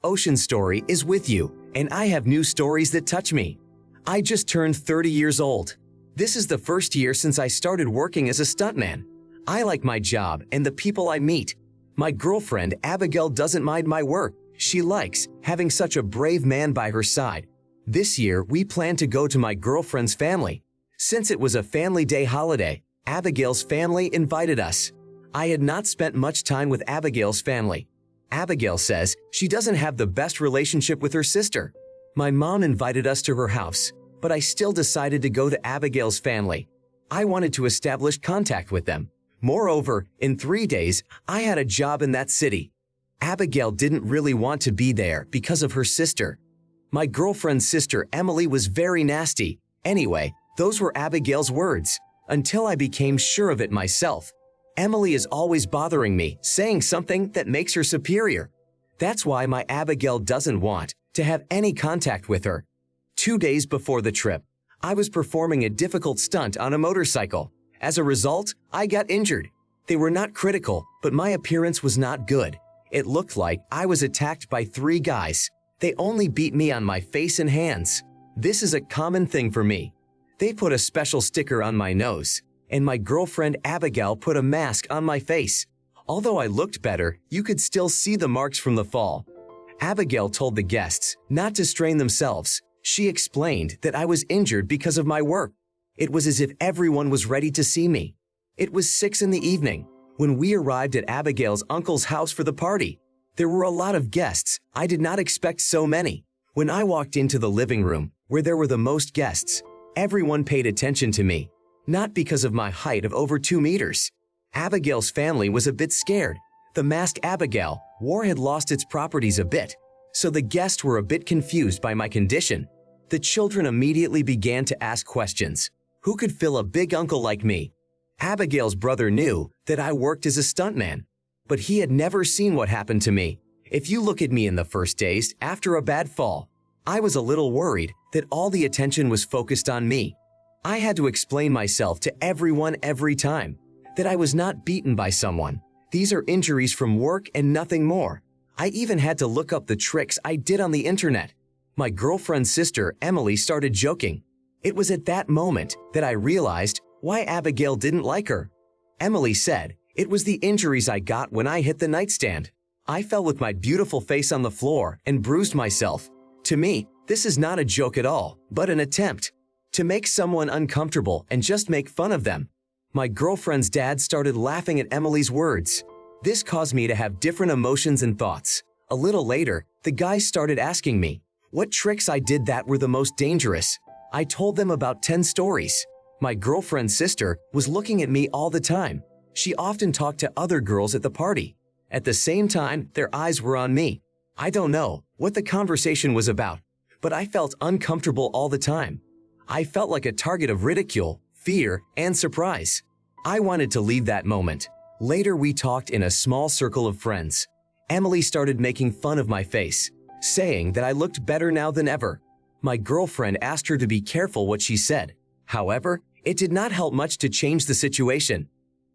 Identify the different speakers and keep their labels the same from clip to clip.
Speaker 1: Ocean Story is with you, and I have new stories that touch me. I just turned 30 years old. This is the first year since I started working as a stuntman. I like my job and the people I meet. My girlfriend, Abigail, doesn't mind my work. She likes having such a brave man by her side. This year, we plan to go to my girlfriend's family. Since it was a family day holiday, Abigail's family invited us. I had not spent much time with Abigail's family. Abigail says she doesn't have the best relationship with her sister. My mom invited us to her house, but I still decided to go to Abigail's family. I wanted to establish contact with them. Moreover, in 3 days, I had a job in that city. Abigail didn't really want to be there because of her sister. My girlfriend's sister, Emily, was very nasty. Anyway, those were Abigail's words, until I became sure of it myself. Emily is always bothering me, saying something that makes her superior. That's why my Abigail doesn't want to have any contact with her. 2 days before the trip, I was performing a difficult stunt on a motorcycle. As a result, I got injured. They were not critical, but my appearance was not good. It looked like I was attacked by 3 guys. They only beat me on my face and hands. This is a common thing for me. They put a special sticker on my nose, and my girlfriend Abigail put a mask on my face. Although I looked better, you could still see the marks from the fall. Abigail told the guests not to strain themselves. She explained that I was injured because of my work. It was as if everyone was ready to see me. It was 6 in the evening when we arrived at Abigail's uncle's house for the party. There were a lot of guests. I did not expect so many. When I walked into the living room, where there were the most guests, everyone paid attention to me. Not because of my height of over 2 meters. Abigail's family was a bit scared. The mask Abigail wore had lost its properties a bit, so the guests were a bit confused by my condition. The children immediately began to ask questions. Who could fill a big uncle like me? Abigail's brother knew that I worked as a stuntman, but he had never seen what happened to me. If you look at me in the first days after a bad fall, I was a little worried that all the attention was focused on me. I had to explain myself to everyone every time, that I was not beaten by someone. These are injuries from work and nothing more. I even had to look up the tricks I did on the internet. My girlfriend's sister, Emily, started joking. It was at that moment that I realized why Abigail didn't like her. Emily said it was the injuries I got when I hit the nightstand. I fell with my beautiful face on the floor and bruised myself. To me, this is not a joke at all, but an attempt to make someone uncomfortable and just make fun of them. My girlfriend's dad started laughing at Emily's words. This caused me to have different emotions and thoughts. A little later, the guys started asking me what tricks I did that were the most dangerous. I told them about 10 stories. My girlfriend's sister was looking at me all the time. She often talked to other girls at the party. At the same time, their eyes were on me. I don't know what the conversation was about, but I felt uncomfortable all the time. I felt like a target of ridicule, fear, and surprise. I wanted to leave that moment. Later, we talked in a small circle of friends. Emily started making fun of my face, saying that I looked better now than ever. My girlfriend asked her to be careful what she said. However, it did not help much to change the situation.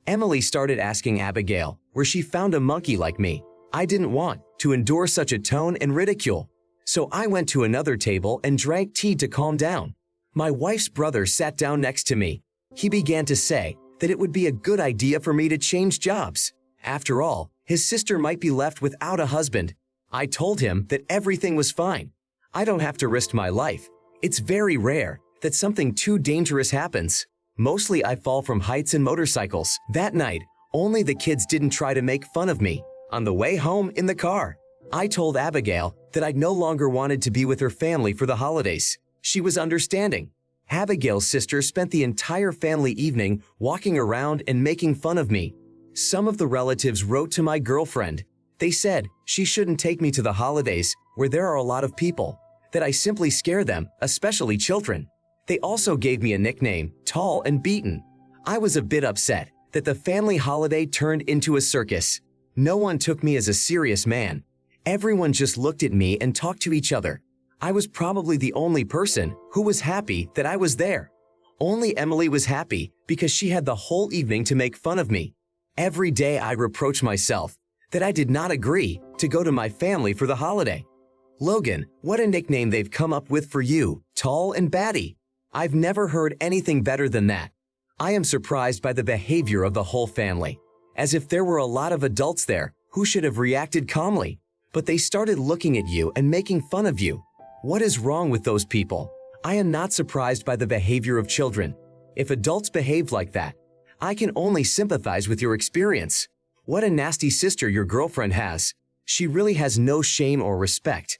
Speaker 1: Emily started asking Abigail where she found a monkey like me. I didn't want to endure such a tone and ridicule, so I went to another table and drank tea to calm down. My wife's brother sat down next to me. He began to say that it would be a good idea for me to change jobs. After all, his sister might be left without a husband. I told him that everything was fine. I don't have to risk my life. It's very rare that something too dangerous happens. Mostly I fall from heights and motorcycles. That night, only the kids didn't try to make fun of me. On the way home in the car, I told Abigail that I no longer wanted to be with her family for the holidays. She was understanding. Abigail's sister spent the entire family evening walking around and making fun of me. Some of the relatives wrote to my girlfriend. They said she shouldn't take me to the holidays where there are a lot of people, that I simply scare them, especially children. They also gave me a nickname, Tall and Beaten. I was a bit upset that the family holiday turned into a circus. No one took me as a serious man. Everyone just looked at me and talked to each other. I was probably the only person who was happy that I was there. Only Emily was happy because she had the whole evening to make fun of me. Every day I reproach myself that I did not agree to go to my family for the holiday. Logan, what a nickname they've come up with for you, tall and batty. I've never heard anything better than that. I am surprised by the behavior of the whole family. As if there were a lot of adults there who should have reacted calmly. But they started looking at you and making fun of you. What is wrong with those people? I am not surprised by the behavior of children. If adults behave like that, I can only sympathize with your experience. What a nasty sister your girlfriend has. She really has no shame or respect.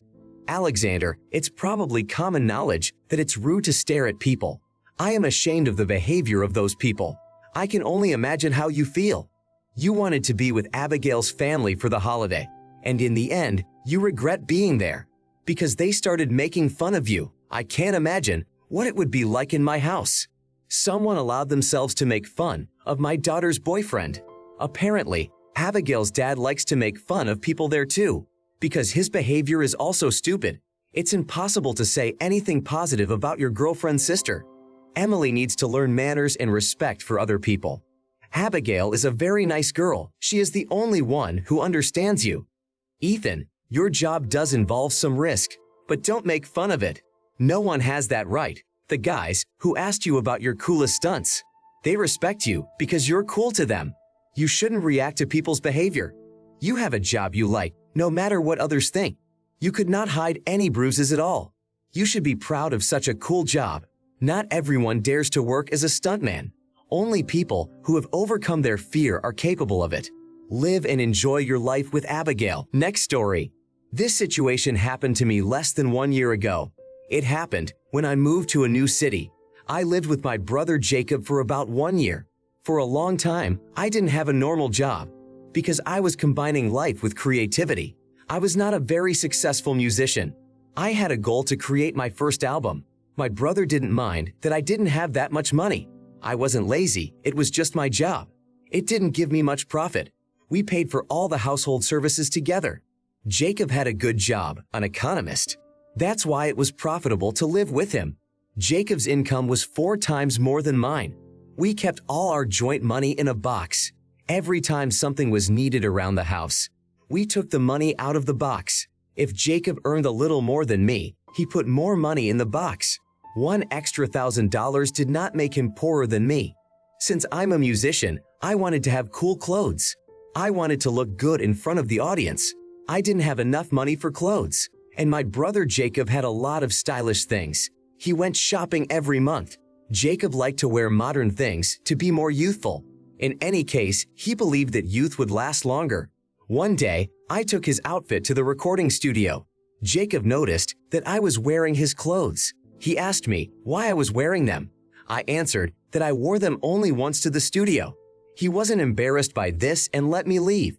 Speaker 1: Alexander, it's probably common knowledge that it's rude to stare at people. I am ashamed of the behavior of those people. I can only imagine how you feel. You wanted to be with Abigail's family for the holiday, and in the end, you regret being there. Because they started making fun of you. I can't imagine what it would be like in my house. Someone allowed themselves to make fun of my daughter's boyfriend. Apparently, Abigail's dad likes to make fun of people there too. Because his behavior is also stupid. It's impossible to say anything positive about your girlfriend's sister. Emily needs to learn manners and respect for other people. Abigail is a very nice girl. She is the only one who understands you. Ethan, your job does involve some risk, but don't make fun of it. No one has that right. The guys who asked you about your coolest stunts, they respect you because you're cool to them. You shouldn't react to people's behavior. You have a job you like, no matter what others think. You could not hide any bruises at all. You should be proud of such a cool job. Not everyone dares to work as a stuntman. Only people who have overcome their fear are capable of it. Live and enjoy your life with Abigail. Next story. This situation happened to me less than 1 year ago. It happened when I moved to a new city. I lived with my brother Jacob for about 1 year. For a long time, I didn't have a normal job because I was combining life with creativity. I was not a very successful musician. I had a goal to create my first album. My brother didn't mind that I didn't have that much money. I wasn't lazy, it was just my job. It didn't give me much profit. We paid for all the household services together. Jacob had a good job, an economist. That's why it was profitable to live with him. Jacob's income was 4 times more than mine. We kept all our joint money in a box. Every time something was needed around the house, we took the money out of the box. If Jacob earned a little more than me, he put more money in the box. One extra $1,000 did not make him poorer than me. Since I'm a musician, I wanted to have cool clothes. I wanted to look good in front of the audience. I didn't have enough money for clothes. And my brother Jacob had a lot of stylish things. He went shopping every month. Jacob liked to wear modern things to be more youthful. In any case, he believed that youth would last longer. One day, I took his outfit to the recording studio. Jacob noticed that I was wearing his clothes. He asked me why I was wearing them. I answered that I wore them only once to the studio. He wasn't embarrassed by this and let me leave.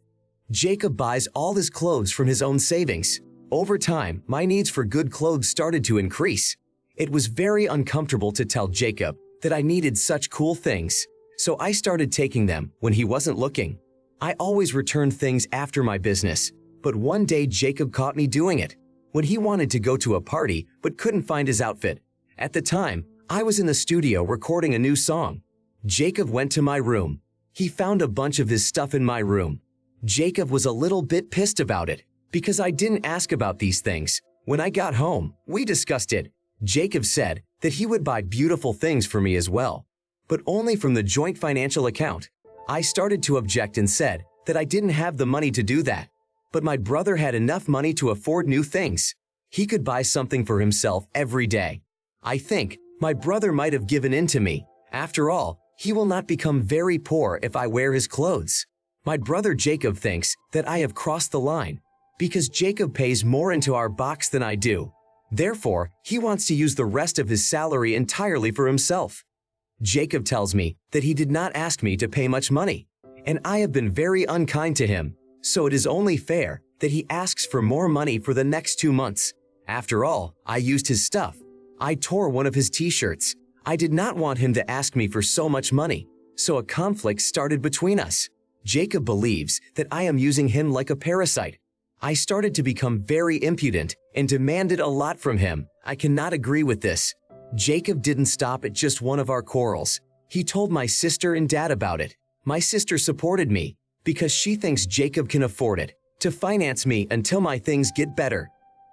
Speaker 1: Jacob buys all his clothes from his own savings. Over time, my needs for good clothes started to increase. It was very uncomfortable to tell Jacob that I needed such cool things, so I started taking them when he wasn't looking. I always returned things after my business, but one day Jacob caught me doing it. When he wanted to go to a party but couldn't find his outfit. At the time, I was in the studio recording a new song. Jacob went to my room. He found a bunch of his stuff in my room. Jacob was a little bit pissed about it because I didn't ask about these things. When I got home, we discussed it. Jacob said that he would buy beautiful things for me as well, but only from the joint financial account. I started to object and said that I didn't have the money to do that. But my brother had enough money to afford new things. He could buy something for himself every day. I think my brother might have given in to me. After all, he will not become very poor if I wear his clothes. My brother Jacob thinks that I have crossed the line because Jacob pays more into our box than I do. Therefore, he wants to use the rest of his salary entirely for himself. Jacob tells me that he did not ask me to pay much money, and I have been very unkind to him. So it is only fair that he asks for more money for the next 2 months. After all, I used his stuff. I tore one of his t-shirts. I did not want him to ask me for so much money, so a conflict started between us. Jacob believes that I am using him like a parasite. I started to become very impudent and demanded a lot from him. I cannot agree with this. Jacob didn't stop at just one of our quarrels. He told my sister and dad about it. My sister supported me because she thinks Jacob can afford it to finance me until my things get better.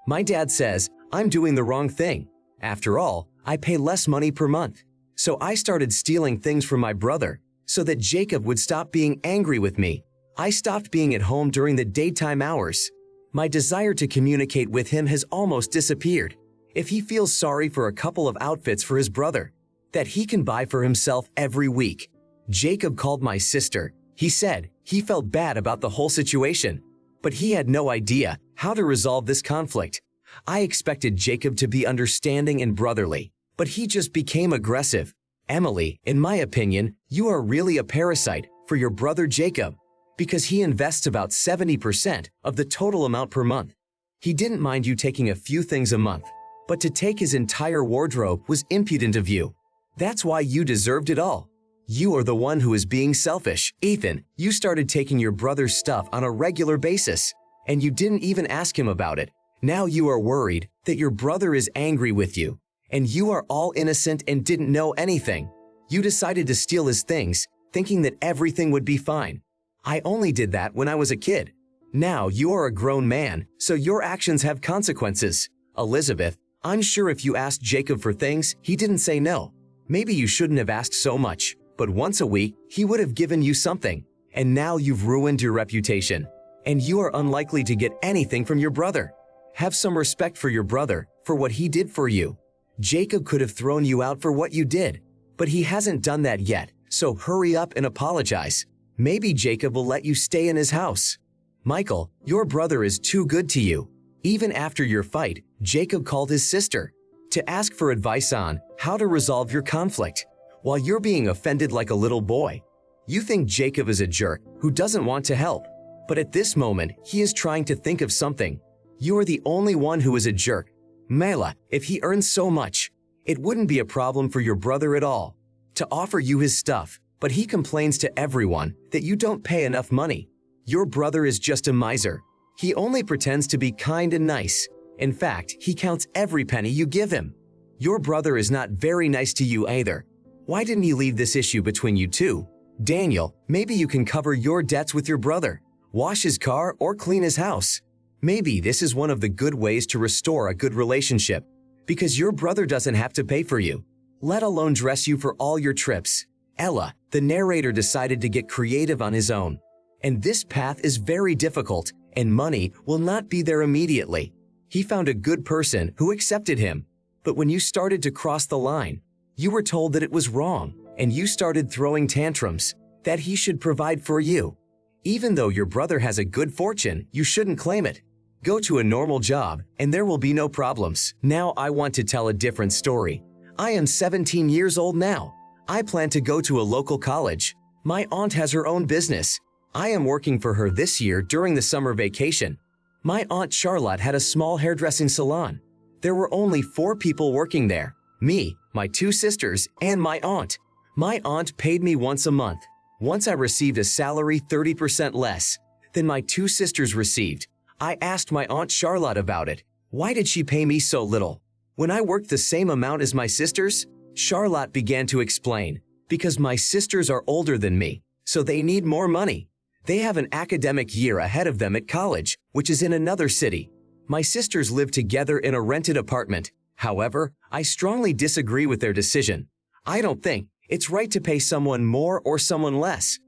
Speaker 1: My dad says I'm doing the wrong thing. After all, I pay less money per month. So I started stealing things from my brother so that Jacob would stop being angry with me. I stopped being at home during the daytime hours. My desire to communicate with him has almost disappeared. If he feels sorry for a couple of outfits for his brother that he can buy for himself every week. Jacob called my sister. He said he felt bad about the whole situation, but he had no idea how to resolve this conflict. I expected Jacob to be understanding and brotherly, but he just became aggressive. Emily, in my opinion, you are really a parasite for your brother Jacob because he invests about 70% of the total amount per month. He didn't mind you taking a few things a month, but to take his entire wardrobe was impudent of you. That's why you deserved it all. You are the one who is being selfish. Ethan, you started taking your brother's stuff on a regular basis, and you didn't even ask him about it. Now you are worried that your brother is angry with you, and you are all innocent and didn't know anything. You decided to steal his things, thinking that everything would be fine. I only did that when I was a kid. Now you are a grown man, so your actions have consequences. Elizabeth, I'm sure if you asked Jacob for things, he didn't say no. Maybe you shouldn't have asked so much, but once a week, he would have given you something. And now you've ruined your reputation, and you are unlikely to get anything from your brother. Have some respect for your brother, for what he did for you. Jacob could have thrown you out for what you did, but he hasn't done that yet, so hurry up and apologize. Maybe Jacob will let you stay in his house. Michael, your brother is too good to you. Even after your fight, Jacob called his sister to ask for advice on how to resolve your conflict while you're being offended like a little boy. You think Jacob is a jerk who doesn't want to help, but at this moment, he is trying to think of something. You are the only one who is a jerk. Mela, if he earns so much, it wouldn't be a problem for your brother at all to offer you his stuff, but he complains to everyone that you don't pay enough money. Your brother is just a miser. He only pretends to be kind and nice. In fact, he counts every penny you give him. Your brother is not very nice to you either. Why didn't he leave this issue between you two? Daniel, maybe you can cover your debts with your brother, wash his car, or clean his house. Maybe this is one of the good ways to restore a good relationship, because your brother doesn't have to pay for you, let alone dress you for all your trips. Ella, the narrator, decided to get creative on his own. And this path is very difficult, and money will not be there immediately. He found a good person who accepted him. But when you started to cross the line, you were told that it was wrong, and you started throwing tantrums that he should provide for you. Even though your brother has a good fortune, you shouldn't claim it. Go to a normal job, and there will be no problems. Now I want to tell a different story. I am 17 years old now. I plan to go to a local college. My aunt has her own business. I am working for her this year during the summer vacation. My aunt Charlotte had a small hairdressing salon. There were only 4 people working there: me, my 2 sisters, and my aunt. My aunt paid me once a month. Once I received a salary 30% less than my 2 sisters received. I asked my aunt Charlotte about it. Why did she pay me so little when I worked the same amount as my sisters? Charlotte began to explain, because my sisters are older than me, so they need more money. They have an academic year ahead of them at college, which is in another city. My sisters live together in a rented apartment. However, I strongly disagree with their decision. I don't think it's right to pay someone more or someone less,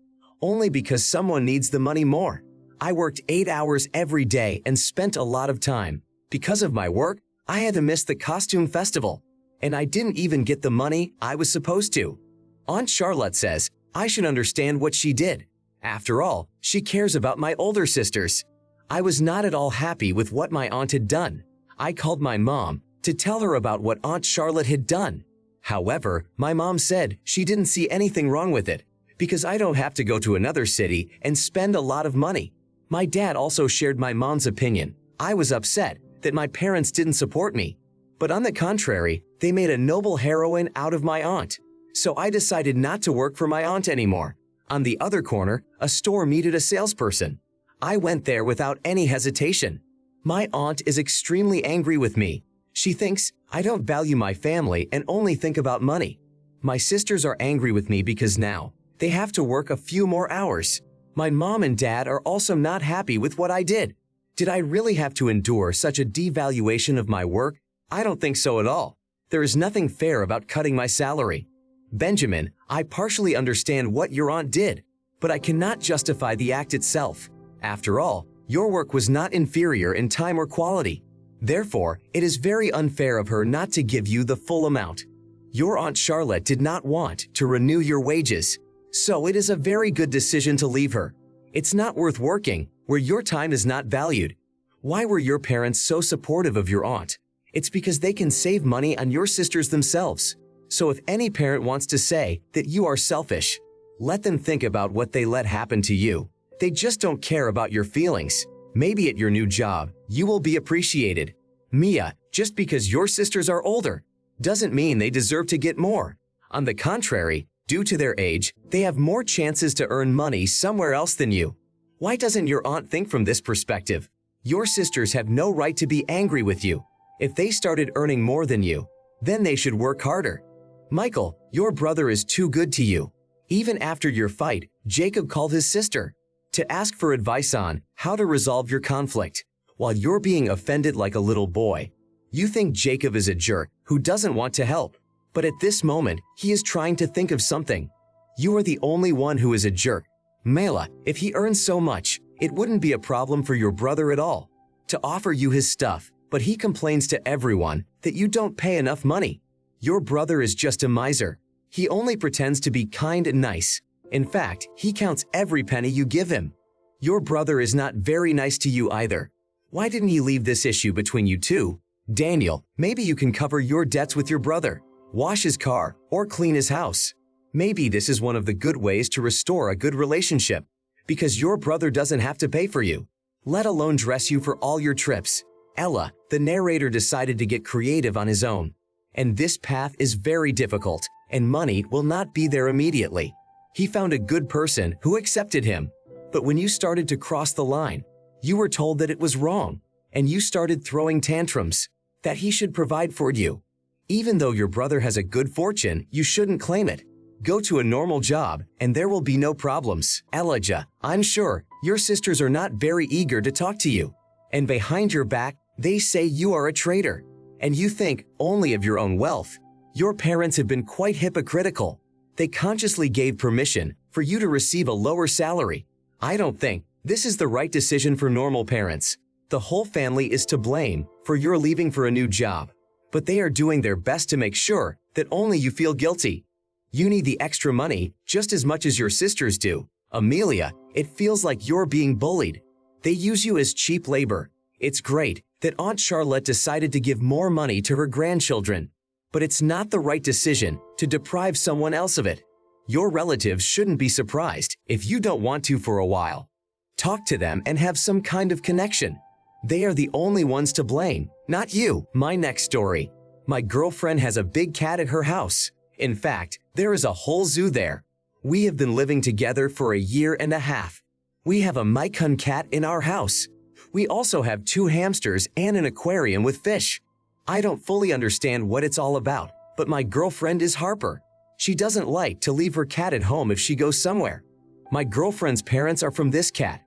Speaker 1: only because someone needs the money more. I worked 8 hours every day and spent a lot of time. Because of my work, I had to miss the costume festival, and I didn't even get the money I was supposed to. Aunt Charlotte says I should understand what she did. After all, she cares about my older sisters. I was not at all happy with what my aunt had done. I called my mom to tell her about what Aunt Charlotte had done. However, my mom said she didn't see anything wrong with it, because I don't have to go to another city and spend a lot of money. My dad also shared my mom's opinion. I was upset that my parents didn't support me, but on the contrary, they made a noble heroine out of my aunt. So I decided not to work for my aunt anymore. On the other corner, a store needed a salesperson. I went there without any hesitation. My aunt is extremely angry with me. She thinks I don't value my family and only think about money. My sisters are angry with me because now they have to work a few more hours. My mom and dad are also not happy with what I did. Did I really have to endure such a devaluation of my work? I don't think so at all. There is nothing fair about cutting my salary. Benjamin, I partially understand what your aunt did, but I cannot justify the act itself. After all, your work was not inferior in time or quality. Therefore, it is very unfair of her not to give you the full amount. Your Aunt Charlotte did not want to renew your wages, so it is a very good decision to leave her. It's not worth working where your time is not valued. Why were your parents so supportive of your aunt? It's because they can save money on your sisters themselves. So if any parent wants to say that you are selfish, let them think about what they let happen to you. They just don't care about your feelings. Maybe at your new job, you will be appreciated. Mia, just because your sisters are older doesn't mean they deserve to get more. On the contrary, due to their age, they have more chances to earn money somewhere else than you. Why doesn't your aunt think from this perspective? Your sisters have no right to be angry with you. If they started earning more than you, then they should work harder. Michael, your brother is too good to you. Even after your fight, Jacob called his sister to ask for advice on how to resolve your conflict. While you're being offended like a little boy, you think Jacob is a jerk who doesn't want to help. But at this moment, he is trying to think of something. You are the only one who is a jerk. Mela, if he earns so much, it wouldn't be a problem for your brother at all to offer you his stuff, but he complains to everyone that you don't pay enough money. Your brother is just a miser. He only pretends to be kind and nice. In fact, he counts every penny you give him. Your brother is not very nice to you either. Why didn't he leave this issue between you two? Daniel, maybe you can cover your debts with your brother, wash his car, or clean his house. Maybe this is one of the good ways to restore a good relationship, because your brother doesn't have to pay for you, let alone dress you for all your trips. Ella, the narrator, decided to get creative on his own. And this path is very difficult, and money will not be there immediately. He found a good person who accepted him. But when you started to cross the line, you were told that it was wrong, and you started throwing tantrums, that he should provide for you. Even though your brother has a good fortune, you shouldn't claim it. Go to a normal job, and there will be no problems. Elijah, I'm sure your sisters are not very eager to talk to you. And behind your back, they say you are a traitor, and you think only of your own wealth. Your parents have been quite hypocritical. They consciously gave permission for you to receive a lower salary. I don't think this is the right decision for normal parents. The whole family is to blame for your leaving for a new job, but they are doing their best to make sure that only you feel guilty. You need the extra money just as much as your sisters do. Amelia, it feels like you're being bullied. They use you as cheap labor. It's great that Aunt Charlotte decided to give more money to her grandchildren, but it's not the right decision to deprive someone else of it. Your relatives shouldn't be surprised if you don't want to for a while. Talk to them and have some kind of connection. They are the only ones to blame, not you. My next story. My girlfriend has a big cat at her house. In fact, there is a whole zoo there. We have been living together for a year and a half. We have a Maine cat in our house. We also have 2 hamsters and an aquarium with fish. I don't fully understand what it's all about, but my girlfriend is Harper. She doesn't like to leave her cat at home if she goes somewhere. My girlfriend's parents are from this cat.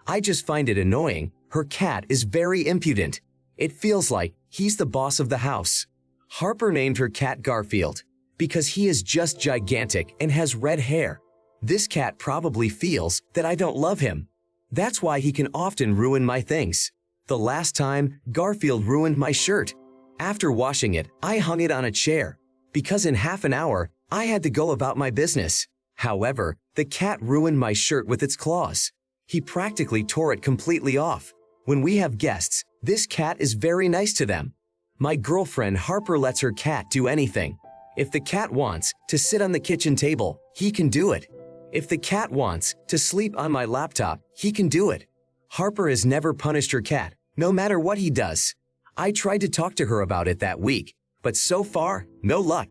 Speaker 1: I just find it annoying. Her cat is very impudent. It feels like he's the boss of the house. Harper named her cat Garfield because he is just gigantic and has red hair. This cat probably feels that I don't love him. That's why he can often ruin my things. The last time, Garfield ruined my shirt. After washing it, I hung it on a chair because in half an hour, I had to go about my business. However, the cat ruined my shirt with its claws. He practically tore it completely off. When we have guests, this cat is very nice to them. My girlfriend Harper lets her cat do anything. If the cat wants to sit on the kitchen table, he can do it. If the cat wants to sleep on my laptop, he can do it. Harper has never punished her cat, no matter what he does. I tried to talk to her about it that week, but so far, no luck.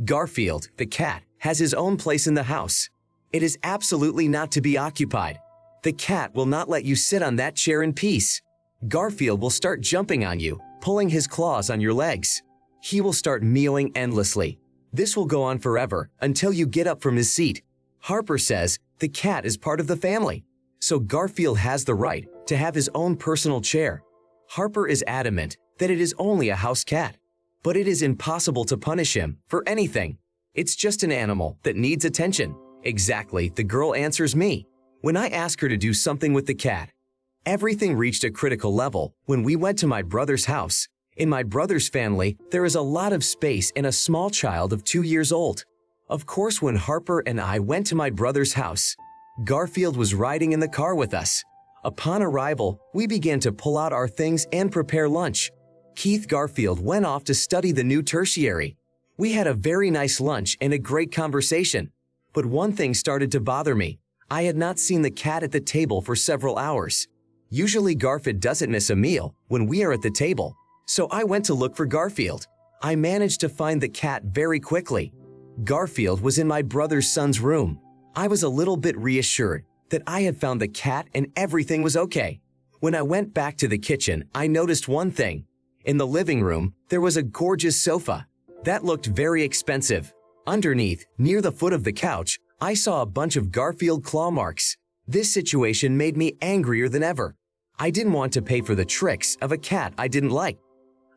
Speaker 1: Garfield, the cat, has his own place in the house. It is absolutely not to be occupied. The cat will not let you sit on that chair in peace. Garfield will start jumping on you, pulling his claws on your legs. He will start meowing endlessly. This will go on forever until you get up from his seat. Harper says the cat is part of the family, so Garfield has the right to have his own personal chair. Harper is adamant that it is only a house cat, but it is impossible to punish him for anything. It's just an animal that needs attention. Exactly, the girl answers me when I ask her to do something with the cat. Everything reached a critical level when we went to my brother's house. In my brother's family, there is a lot of space and a small child of 2 years old. Of course, when Harper and I went to my brother's house, Garfield was riding in the car with us. Upon arrival, we began to pull out our things and prepare lunch. Keith Garfield went off to study the new tertiary. We had a very nice lunch and a great conversation. But one thing started to bother me. I had not seen the cat at the table for several hours. Usually Garfield doesn't miss a meal when we are at the table. So I went to look for Garfield. I managed to find the cat very quickly. Garfield was in my brother's son's room. I was a little bit reassured that I had found the cat and everything was okay. When I went back to the kitchen, I noticed one thing. In the living room, there was a gorgeous sofa. That looked very expensive. Underneath, near the foot of the couch, I saw a bunch of Garfield claw marks. This situation made me angrier than ever. I didn't want to pay for the tricks of a cat I didn't like.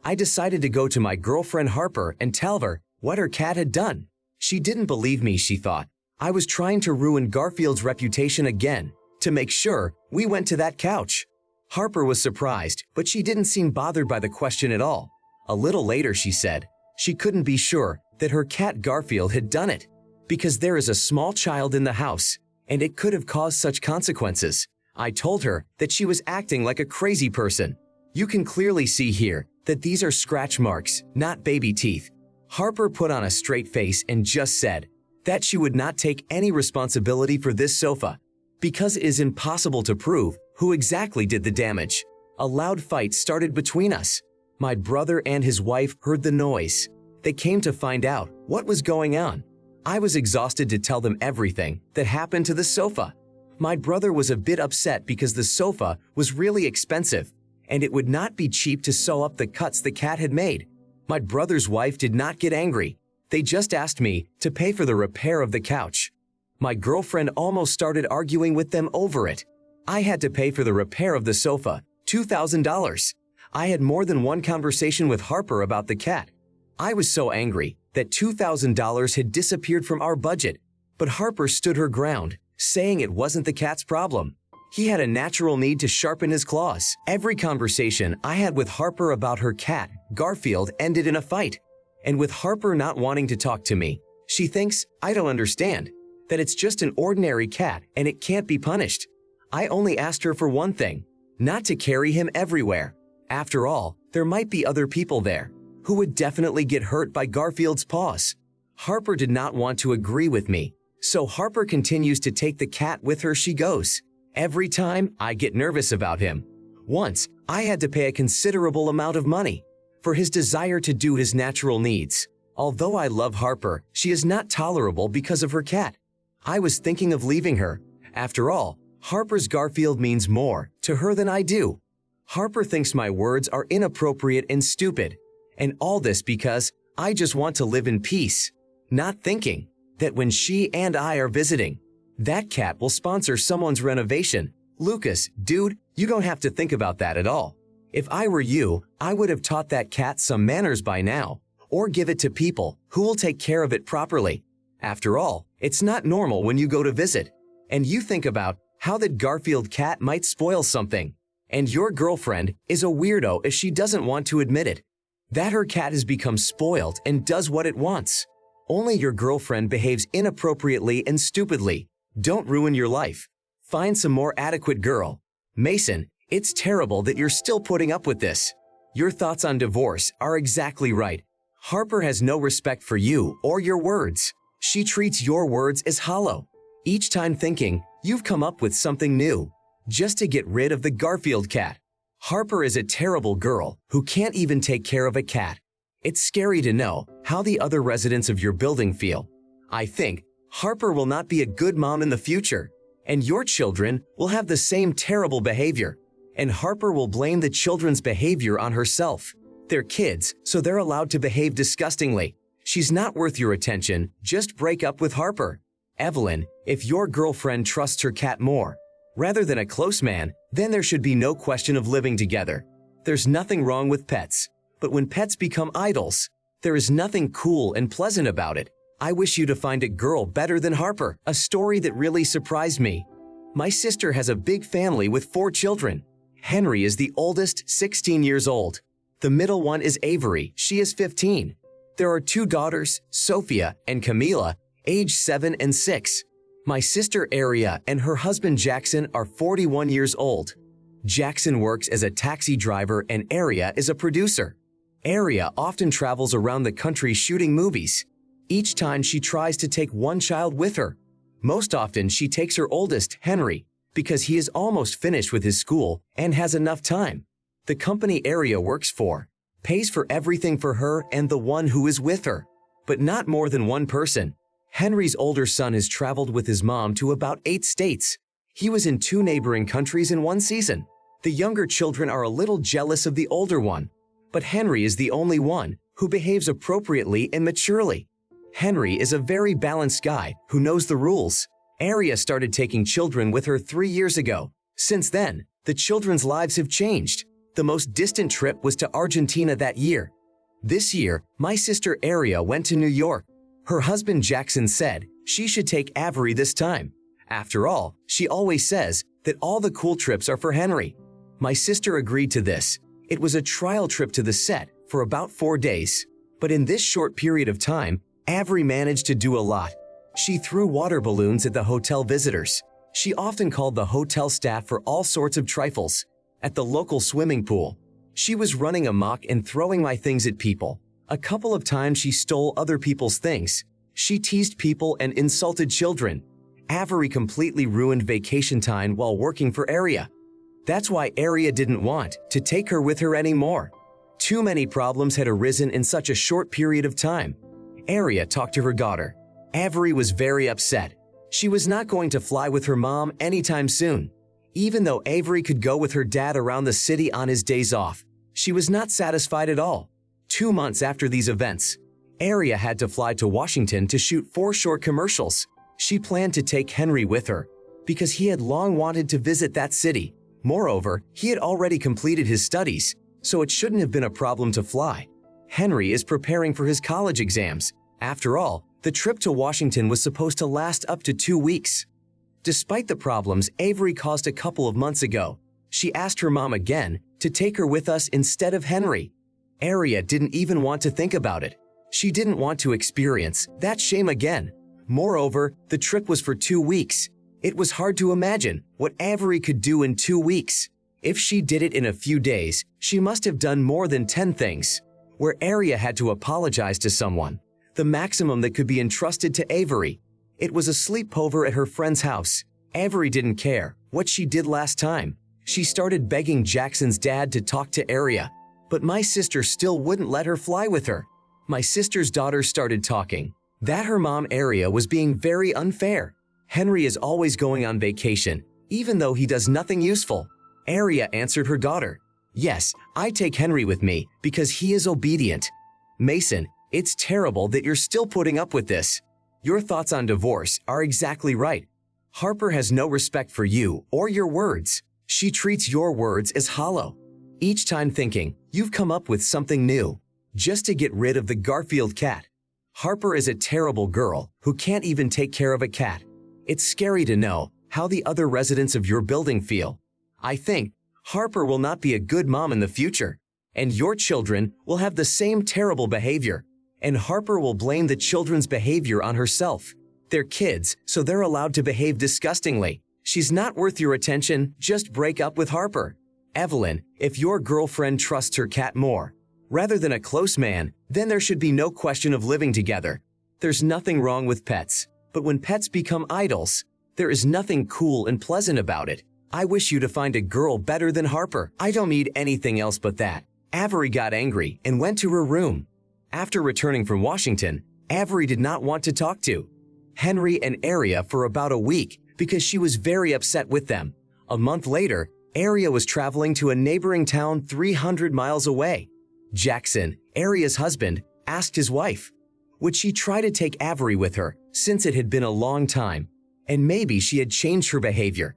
Speaker 1: I decided to go to my girlfriend Harper and tell her what her cat had done. She didn't believe me, she thought. I was trying to ruin Garfield's reputation again. To make sure, we went to that couch. Harper was surprised, but she didn't seem bothered by the question at all. A little later, she said she couldn't be sure that her cat Garfield had done it because there is a small child in the house and it could have caused such consequences. I told her that she was acting like a crazy person. You can clearly see here that these are scratch marks, not baby teeth. Harper put on a straight face and just said that she would not take any responsibility for this sofa because it is impossible to prove who exactly did the damage. A loud fight started between us. My brother and his wife heard the noise. They came to find out what was going on. I was exhausted to tell them everything that happened to the sofa. My brother was a bit upset because the sofa was really expensive and it would not be cheap to sew up the cuts the cat had made. My brother's wife did not get angry. They just asked me to pay for the repair of the couch. My girlfriend almost started arguing with them over it. I had to pay for the repair of the sofa, $2,000. I had more than one conversation with Harper about the cat. I was so angry that $2,000 had disappeared from our budget, but Harper stood her ground, saying it wasn't the cat's problem. He had a natural need to sharpen his claws. Every conversation I had with Harper about her cat, Garfield, ended in a fight. And with Harper not wanting to talk to me, she thinks I don't understand, that it's just an ordinary cat and it can't be punished. I only asked her for one thing, not to carry him everywhere. After all, there might be other people there who would definitely get hurt by Garfield's paws. Harper did not want to agree with me, so Harper continues to take the cat with her she goes. Every time, I get nervous about him. Once, I had to pay a considerable amount of money for his desire to do his natural needs. Although I love Harper, she is not tolerable because of her cat. I was thinking of leaving her. After all, Harper's Garfield means more to her than I do. Harper thinks my words are inappropriate and stupid, and all this because I just want to live in peace, not thinking that when she and I are visiting, that cat will sponsor someone's renovation. Lucas, dude, you don't have to think about that at all. If I were you, I would have taught that cat some manners by now, or give it to people who will take care of it properly. After all, it's not normal when you go to visit, and you think about how that Garfield cat might spoil something, and your girlfriend is a weirdo if she doesn't want to admit it, that her cat has become spoiled and does what it wants. Only your girlfriend behaves inappropriately and stupidly. Don't ruin your life. Find some more adequate girl. Mason, it's terrible that you're still putting up with this. Your thoughts on divorce are exactly right. Harper has no respect for you or your words. She treats your words as hollow, each time thinking you've come up with something new just to get rid of the Garfield cat. Harper is a terrible girl who can't even take care of a cat. It's scary to know how the other residents of your building feel. I think Harper will not be a good mom in the future, and your children will have the same terrible behavior. And Harper will blame the children's behavior on herself. They're kids, so they're allowed to behave disgustingly. She's not worth your attention. Just break up with Harper. Evelyn, if your girlfriend trusts her cat more, Rather than a close man, then there should be no question of living together. There's nothing wrong with pets. But when pets become idols, there is nothing cool and pleasant about it. I wish you to find a girl better than Harper, a story that really surprised me. My sister has a big family with 4 children. Henry is the oldest, 16 years old. The middle one is Avery, she is 15. There are 2 daughters, Sophia and Camila, aged 7 and 6. My sister Aria and her husband Jackson are 41 years old. Jackson works as a taxi driver and Aria is a producer. Aria often travels around the country shooting movies. Each time she tries to take one child with her. Most often she takes her oldest, Henry, because he is almost finished with his school and has enough time. The company Aria works for pays for everything for her and the one who is with her, but not more than one person. Henry's older son has traveled with his mom to about 8 states. He was in 2 neighboring countries in one season. The younger children are a little jealous of the older one, but Henry is the only one who behaves appropriately and maturely. Henry is a very balanced guy who knows the rules. Aria started taking children with her 3 years ago. Since then, the children's lives have changed. The most distant trip was to Argentina that year. This year, my sister Aria went to New York. Her husband Jackson said she should take Avery this time. After all, she always says that all the cool trips are for Henry. My sister agreed to this. It was a trial trip to the set for about 4 days. But in this short period of time, Avery managed to do a lot. She threw water balloons at the hotel visitors. She often called the hotel staff for all sorts of trifles. At the local swimming pool, she was running amok and throwing my things at people. A couple of times she stole other people's things. She teased people and insulted children. Avery completely ruined vacation time while working for Aria. That's why Aria didn't want to take her with her anymore. Too many problems had arisen in such a short period of time. Aria talked to her daughter. Avery was very upset. She was not going to fly with her mom anytime soon. Even though Avery could go with her dad around the city on his days off, she was not satisfied at all. 2 months after these events, Aria had to fly to Washington to shoot 4 short commercials. She planned to take Henry with her because he had long wanted to visit that city. Moreover, he had already completed his studies, so it shouldn't have been a problem to fly. Henry is preparing for his college exams. After all, the trip to Washington was supposed to last up to 2 weeks. Despite the problems Avery caused a couple of months ago, she asked her mom again to take her with us instead of Henry. Aria didn't even want to think about it. She didn't want to experience that shame again. Moreover, the trip was for 2 weeks. It was hard to imagine what Avery could do in 2 weeks. If she did it in a few days, she must have done more than 10 things. Where Aria had to apologize to someone, the maximum that could be entrusted to Avery. It was a sleepover at her friend's house. Avery didn't care what she did last time. She started begging Jackson's dad to talk to Aria, but my sister still wouldn't let her fly with her. My sister's daughter started talking that her mom Aria was being very unfair. Henry is always going on vacation, even though he does nothing useful. Aria answered her daughter, "Yes, I take Henry with me because he is obedient." Mason, it's terrible that you're still putting up with this. Your thoughts on divorce are exactly right. Harper has no respect for you or your words. She treats your words as hollow. Each time thinking you've come up with something new just to get rid of the Garfield cat. Harper is a terrible girl who can't even take care of a cat. It's scary to know how the other residents of your building feel. I think Harper will not be a good mom in the future, and your children will have the same terrible behavior, and Harper will blame the children's behavior on herself. They're kids, so they're allowed to behave disgustingly. She's not worth your attention, just break up with Harper. Evelyn, if your girlfriend trusts her cat more, rather than a close man, then there should be no question of living together. There's nothing wrong with pets, but when pets become idols, there is nothing cool and pleasant about it. I wish you to find a girl better than Harper. I don't need anything else but that. Avery got angry and went to her room. After returning from Washington, Avery did not want to talk to Henry and Aria for about a week because she was very upset with them. A month later, Aria was traveling to a neighboring town 300 miles away. Jackson, Aria's husband, asked his wife, would she try to take Avery with her since it had been a long time, and maybe she had changed her behavior.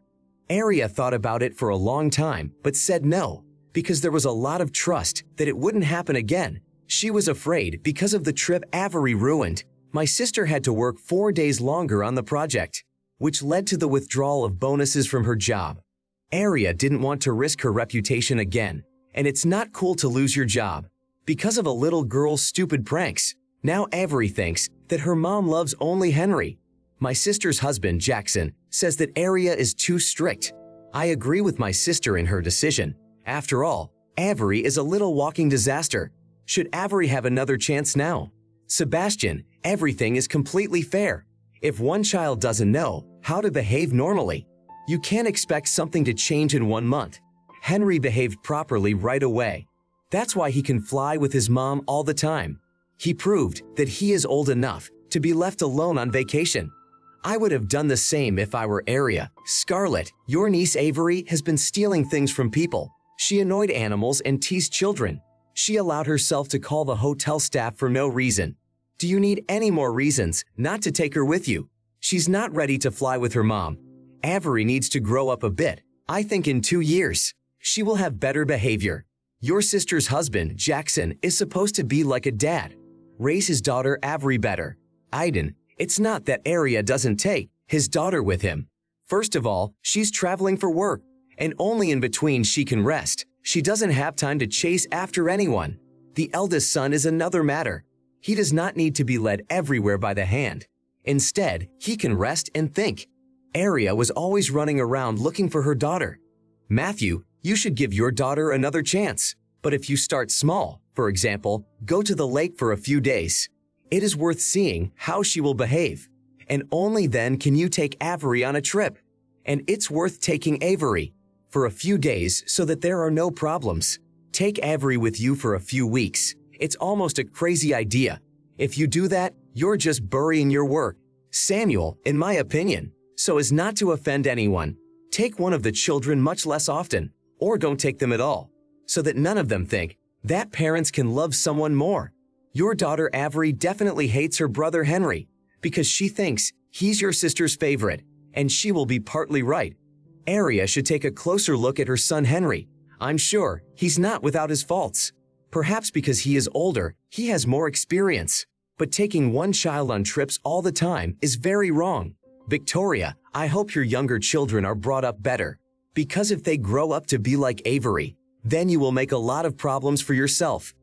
Speaker 1: Aria thought about it for a long time, but said no, because there was a lot of trust that it wouldn't happen again. She was afraid because of the trip Avery ruined. My sister had to work 4 days longer on the project, which led to the withdrawal of bonuses from her job. Aria didn't want to risk her reputation again, and it's not cool to lose your job because of a little girl's stupid pranks. Now Avery thinks that her mom loves only Henry. My sister's husband, Jackson, says that Aria is too strict. I agree with my sister in her decision. After all, Avery is a little walking disaster. Should Avery have another chance now? Sebastian, everything is completely fair. If one child doesn't know how to behave normally, you can't expect something to change in 1 month. Henry behaved properly right away. That's why he can fly with his mom all the time. He proved that he is old enough to be left alone on vacation. I would have done the same if I were Aria. Scarlett, your niece Avery has been stealing things from people. She annoyed animals and teased children. She allowed herself to call the hotel staff for no reason. Do you need any more reasons not to take her with you? She's not ready to fly with her mom. Avery needs to grow up a bit. I think in 2 years, she will have better behavior. Your sister's husband, Jackson, is supposed to be like a dad. Raise his daughter Avery better. Aiden, it's not that Aria doesn't take his daughter with him. First of all, she's traveling for work, and only in between she can rest. She doesn't have time to chase after anyone. The eldest son is another matter. He does not need to be led everywhere by the hand. Instead, he can rest and think. Aria was always running around looking for her daughter. Matthew, you should give your daughter another chance. But if you start small, for example, go to the lake for a few days, it is worth seeing how she will behave. And only then can you take Avery on a trip. And it's worth taking Avery for a few days so that there are no problems. Take Avery with you for a few weeks. It's almost a crazy idea. If you do that, you're just burying your work. Samuel, in my opinion, so as not to offend anyone, take one of the children much less often, or don't take them at all, so that none of them think that parents can love someone more. Your daughter Avery definitely hates her brother Henry because she thinks he's your sister's favorite, and she will be partly right. Aria should take a closer look at her son Henry. I'm sure he's not without his faults. Perhaps because he is older, he has more experience. But taking one child on trips all the time is very wrong. Victoria, I hope your younger children are brought up better. Because if they grow up to be like Avery, then you will make a lot of problems for yourself.